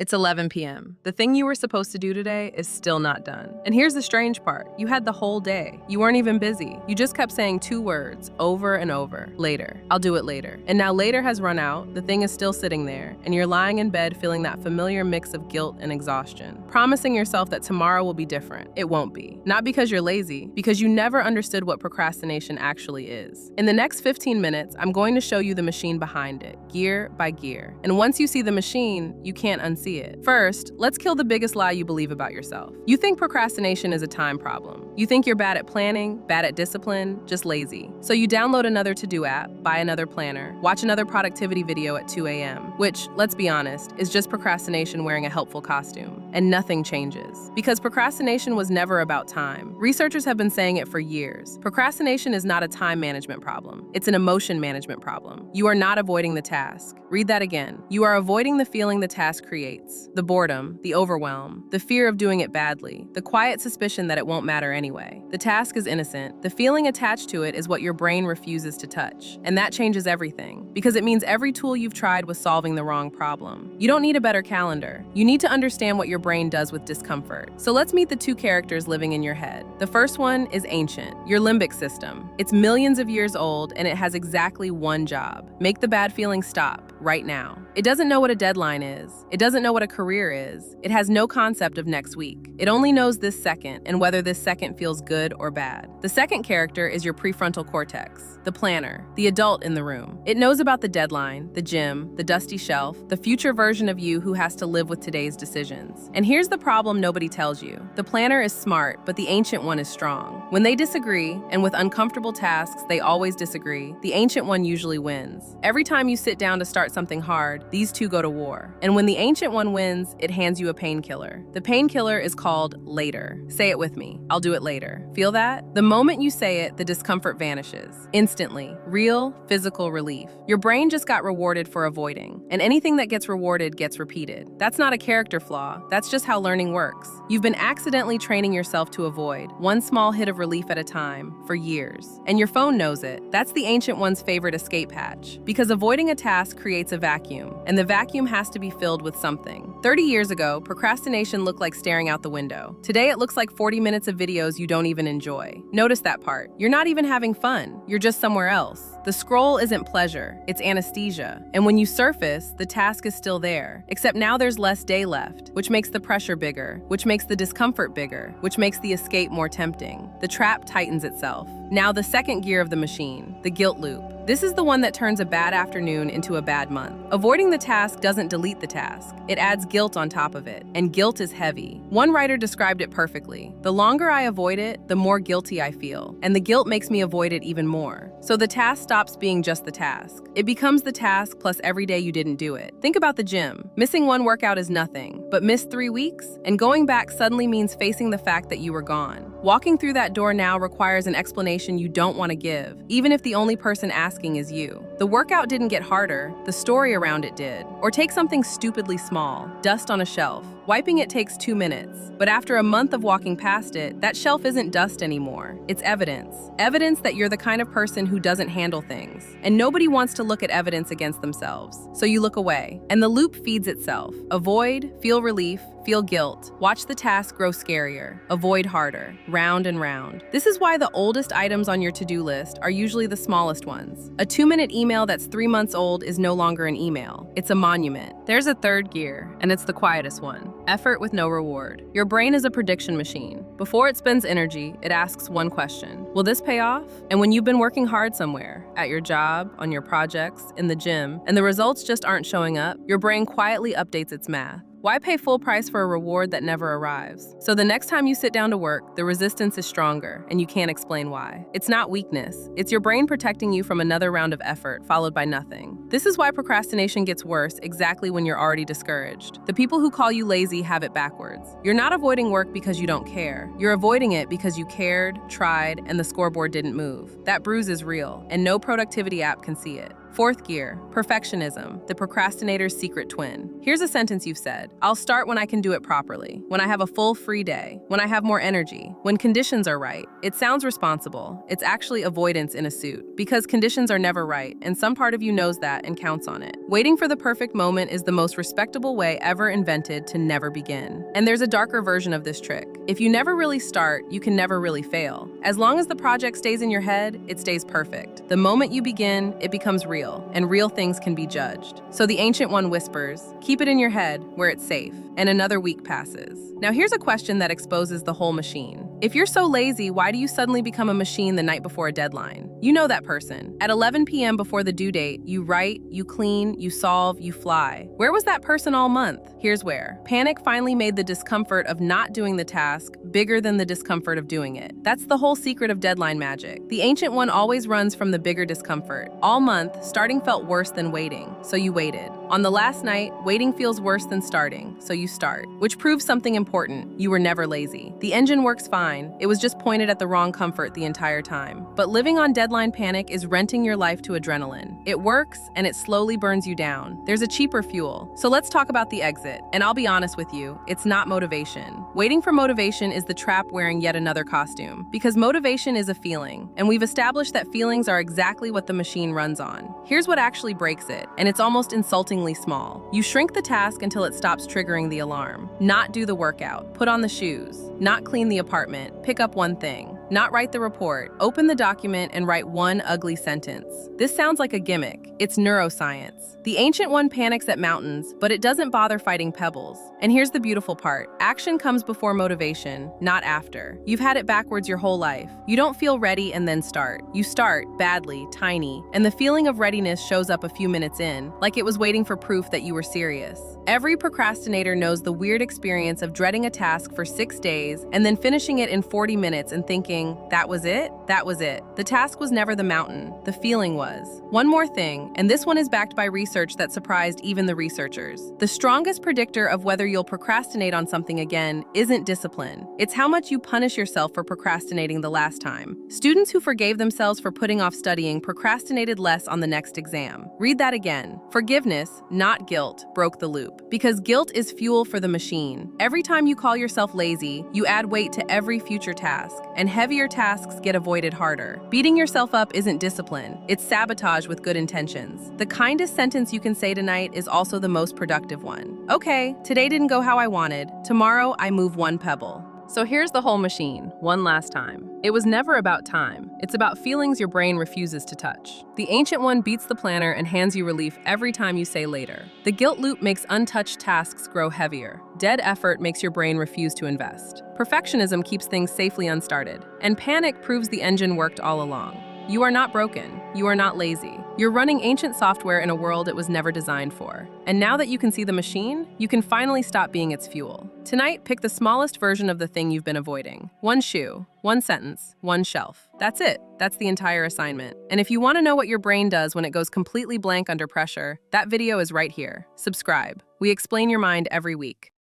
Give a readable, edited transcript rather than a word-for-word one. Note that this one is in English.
It's 11 p.m. The thing you were supposed to do today is still not done. And here's the strange part. You had the whole day. You weren't even busy. You just kept saying two words over and over. Later. I'll do it later. And now later has run out, the thing is still sitting there, and you're lying in bed feeling that familiar mix of guilt and exhaustion, promising yourself that tomorrow will be different. It won't be. Not because you're lazy, because you never understood what procrastination actually is. In the next 15 minutes, I'm going to show you the machine behind it, gear by gear. And once you see the machine, you can't unsee it. First, let's kill the biggest lie you believe about yourself. You think procrastination is a time problem. You think you're bad at planning, bad at discipline, just lazy. So you download another to-do app, buy another planner, watch another productivity video at 2 a.m., which, let's be honest, is just procrastination wearing a helpful costume. And nothing changes. Because procrastination was never about time. Researchers have been saying it for years. Procrastination is not a time management problem. It's an emotion management problem. You are not avoiding the task. Read that again. You are avoiding the feeling the task creates. The boredom, the overwhelm, the fear of doing it badly, the quiet suspicion that it won't matter anyway. The task is innocent. The feeling attached to it is what your brain refuses to touch. And that changes everything, because it means every tool you've tried was solving the wrong problem. You don't need a better calendar. You need to understand what your brain does with discomfort. So let's meet the two characters living in your head. The first one is ancient, your limbic system. It's millions of years old, and it has exactly one job: make the bad feeling stop right now. It doesn't know what a deadline is. It doesn't know what a career is. It has no concept of next week. It only knows this second and whether this second feels good or bad. The second character is your prefrontal cortex, the planner, the adult in the room. It knows about the deadline, the gym, the dusty shelf, the future version of you who has to live with today's decisions. And here's the problem nobody tells you. The planner is smart, but the ancient one is strong. When they disagree, and with uncomfortable tasks they always disagree, the ancient one usually wins. Every time you sit down to start something hard, these two go to war. And when the ancient one wins, it hands you a painkiller. The painkiller is called later. Say it with me. I'll do it later. Feel that? The moment you say it, the discomfort vanishes. Instantly. Real, physical relief. Your brain just got rewarded for avoiding. And anything that gets rewarded gets repeated. That's not a character flaw. That's just how learning works. You've been accidentally training yourself to avoid, one small hit of relief at a time, for years. And your phone knows it. That's the ancient one's favorite escape hatch. Because avoiding a task creates a vacuum. And the vacuum has to be filled with something. 30 years ago, procrastination looked like staring out the window. Today, it looks like 40 minutes of videos you don't even enjoy. Notice that part. You're not even having fun. You're just somewhere else. The scroll isn't pleasure, it's anesthesia. And when you surface, the task is still there. Except now there's less day left, which makes the pressure bigger, which makes the discomfort bigger, which makes the escape more tempting. The trap tightens itself. Now the second gear of the machine, the guilt loop. This is the one that turns a bad afternoon into a bad month. Avoiding the task doesn't delete the task. It adds guilt on top of it, and guilt is heavy. One writer described it perfectly. The longer I avoid it, the more guilty I feel, and the guilt makes me avoid it even more. So the task stops being just the task. It becomes the task plus every day you didn't do it. Think about the gym. Missing one workout is nothing, but miss 3 weeks, and going back suddenly means facing the fact that you were gone. Walking through that door now requires an explanation you don't want to give, even if the only person asking is you. The workout didn't get harder, the story around it did. Or take something stupidly small, dust on a shelf. Wiping it takes 2 minutes, but after a month of walking past it, that shelf isn't dust anymore. It's evidence. Evidence that you're the kind of person who doesn't handle things. And nobody wants to look at evidence against themselves. So you look away. And the loop feeds itself. Avoid, feel relief, feel guilt. Watch the task grow scarier. Avoid harder. Round and round. This is why the oldest items on your to-do list are usually the smallest ones. A 2-minute email that's 3 months old is no longer an email. It's a monument. There's a third gear, and it's the quietest one. Effort with no reward. Your brain is a prediction machine. Before it spends energy, it asks one question: will this pay off? And when you've been working hard somewhere, at your job, on your projects, in the gym, and the results just aren't showing up, your brain quietly updates its math. Why pay full price for a reward that never arrives? So the next time you sit down to work, the resistance is stronger, and you can't explain why. It's not weakness. It's your brain protecting you from another round of effort, followed by nothing. This is why procrastination gets worse exactly when you're already discouraged. The people who call you lazy have it backwards. You're not avoiding work because you don't care. You're avoiding it because you cared, tried, and the scoreboard didn't move. That bruise is real, and no productivity app can see it. Fourth gear, perfectionism, the procrastinator's secret twin. Here's a sentence you've said. I'll start when I can do it properly, when I have a full free day, when I have more energy, when conditions are right. It sounds responsible. It's actually avoidance in a suit, because conditions are never right, and some part of you knows that and counts on it. Waiting for the perfect moment is the most respectable way ever invented to never begin. And there's a darker version of this trick. If you never really start, you can never really fail. As long as the project stays in your head, it stays perfect. The moment you begin, it becomes real, and real things can be judged. So the ancient one whispers, keep it in your head where it's safe, and another week passes. Now here's a question that exposes the whole machine. If you're so lazy, why do you suddenly become a machine the night before a deadline? You know that person. At 11 p.m. before the due date, you write, you clean, you solve, you fly. Where was that person all month? Here's where. Panic finally made the discomfort of not doing the task bigger than the discomfort of doing it. That's the whole secret of deadline magic. The ancient one always runs from the bigger discomfort. All month, starting felt worse than waiting, so you waited. On the last night, waiting feels worse than starting, so you start. Which proves something important. You were never lazy. The engine works fine. It was just pointed at the wrong comfort the entire time. But living on deadline panic is renting your life to adrenaline. It works, and it slowly burns you down. There's a cheaper fuel. So let's talk about the exit. And I'll be honest with you, it's not motivation. Waiting for motivation is the trap wearing yet another costume. Because motivation is a feeling, and we've established that feelings are exactly what the machine runs on. Here's what actually breaks it, and it's almost insultingly small. You shrink the task until it stops triggering the alarm. Not do the workout, put on the shoes, not clean the apartment, pick up one thing, not write the report, open the document and write one ugly sentence. This sounds like a gimmick. It's neuroscience. The ancient one panics at mountains, but it doesn't bother fighting pebbles. And here's the beautiful part. Action comes before motivation, not after. You've had it backwards your whole life. You don't feel ready and then start. You start, badly, tiny, and the feeling of readiness shows up a few minutes in, like it was waiting for proof that you were serious. Every procrastinator knows the weird experience of dreading a task for 6 days and then finishing it in 40 minutes and thinking, that was it? That was it. The task was never the mountain. The feeling was. One more thing, and this one is backed by research that surprised even the researchers. The strongest predictor of whether you'll procrastinate on something again isn't discipline. It's how much you punish yourself for procrastinating the last time. Students who forgave themselves for putting off studying procrastinated less on the next exam. Read that again. Forgiveness, not guilt, broke the loop. Because guilt is fuel for the machine. Every time you call yourself lazy, you add weight to every future task, and heavier tasks get avoided harder. Beating yourself up isn't discipline. It's sabotage with good intentions. The kindest sentence you can say tonight is also the most productive one. Okay, today didn't go how I wanted. Tomorrow, I move one pebble. So here's the whole machine, one last time. It was never about time. It's about feelings your brain refuses to touch. The ancient one beats the planner and hands you relief every time you say later. The guilt loop makes untouched tasks grow heavier. Dead effort makes your brain refuse to invest. Perfectionism keeps things safely unstarted. And panic proves the engine worked all along. You are not broken. You are not lazy. You're running ancient software in a world it was never designed for. And now that you can see the machine, you can finally stop being its fuel. Tonight, pick the smallest version of the thing you've been avoiding. One shoe, one sentence, one shelf. That's it. That's the entire assignment. And if you want to know what your brain does when it goes completely blank under pressure, that video is right here. Subscribe. We explain your mind every week.